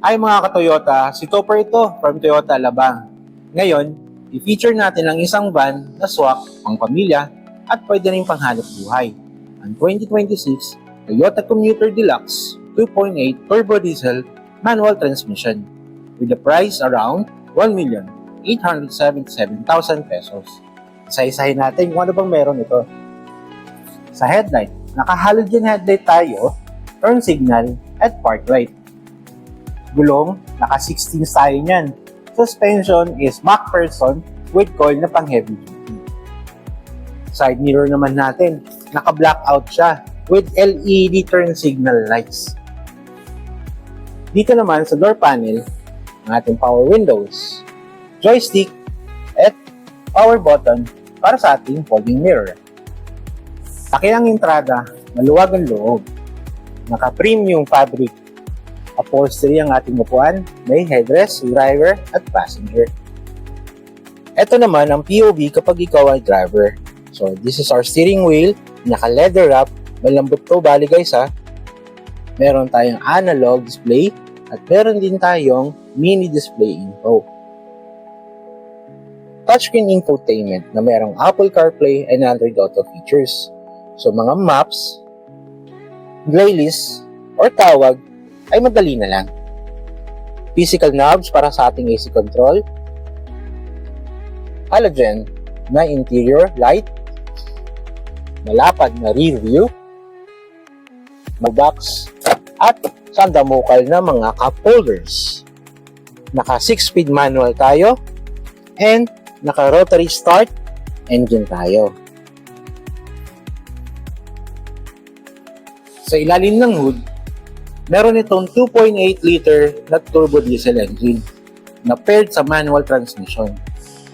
Ay mga ka-Toyota, si Topper ito from Toyota Alabang. Ngayon, i-feature natin ang isang van na swak, pang pamilya at pwede rin panghanap buhay. Ang 2026 Toyota Commuter Deluxe 2.8 Turbo Diesel Manual Transmission with the price around 1,877,000 pesos. Isa-isahin natin kung ano bang meron ito. Sa headlight, naka-halogen headlight tayo, turn signal at park light. Gulong, naka-16 tayo niyan. Suspension is MacPherson with coil na pang heavy duty. Side mirror naman natin, naka-blackout siya with LED turn signal lights. Dito naman sa door panel, ang ating power windows, joystick, at power button para sa ating folding mirror. Laki ang entrada, maluwag ang loob. Naka-premium fabric. Upholstery ang ating upuan, may headrest, driver, at passenger. Ito naman ang POV kapag ikaw ay driver. So, this is our steering wheel, naka-leather wrap, malambot to, bali guys ha. Meron tayong analog display, at meron din tayong mini display info. Touchscreen infotainment na merong Apple CarPlay and Android Auto features. So, mga maps, playlist, or tawag, ay madali na lang. Physical knobs para sa ating AC control, halogen na interior light, malapad na rear view, mag-box, at sandamukal na mga cup holders. Naka 6-speed manual tayo, and naka rotary start engine tayo. Sa ilalim ng hood, meron itong 2.8 liter na turbo diesel engine na paired sa manual transmission.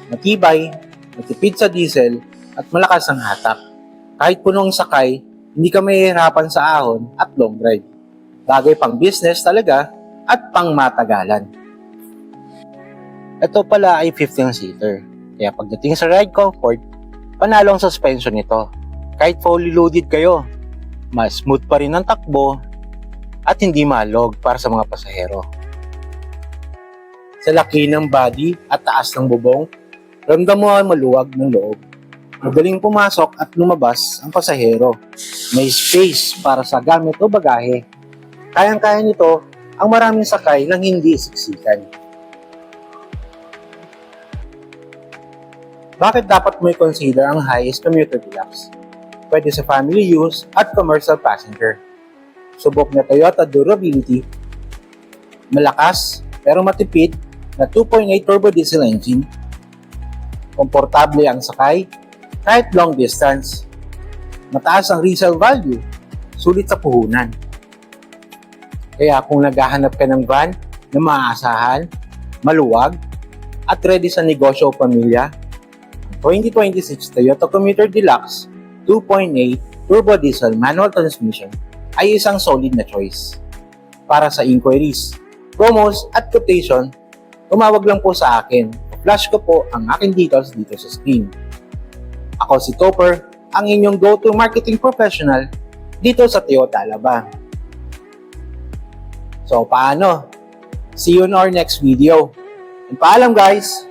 Matibay, matipid sa diesel, at malakas ang hatak. Kahit punong sakay, hindi ka mahihirapan sa ahon at long drive. Bagay pang business talaga at pang matagalan. Ito pala ay 15-seater. Kaya pagdating sa ride comfort, panalong suspension nito. Kahit fully loaded kayo, mas smooth pa rin ang takbo at hindi malog para sa mga pasahero. Sa laki ng body at taas ng bubong, ramdam mo ang maluwag ng loob. Madaling pumasok at lumabas ang pasahero. May space para sa gamit o bagahe. Kayang-kaya nito ang maraming sakay nang hindi siksikan. Bakit dapat mo i-consider ang highest commuter deluxe? Pwede sa family use at commercial passenger. Subok na Toyota durability, malakas pero matipid na 2.8 turbo diesel engine, komportable ang sakay kahit long distance, mataas ang resale value, sulit sa puhunan. Kaya kung naghahanap ka ng van na maaasahan, maluwag, at ready sa negosyo o pamilya, 2026 Toyota Commuter Deluxe 2.8 Turbo Diesel Manual Transmission ay isang solid na choice. Para sa inquiries, promos at quotation, tumawag lang po sa akin. Flash ko po ang aking details dito sa screen. Ako si Topper, ang inyong go-to marketing professional dito sa Toyota Alabang. So paano? See you in our next video. And paalam guys!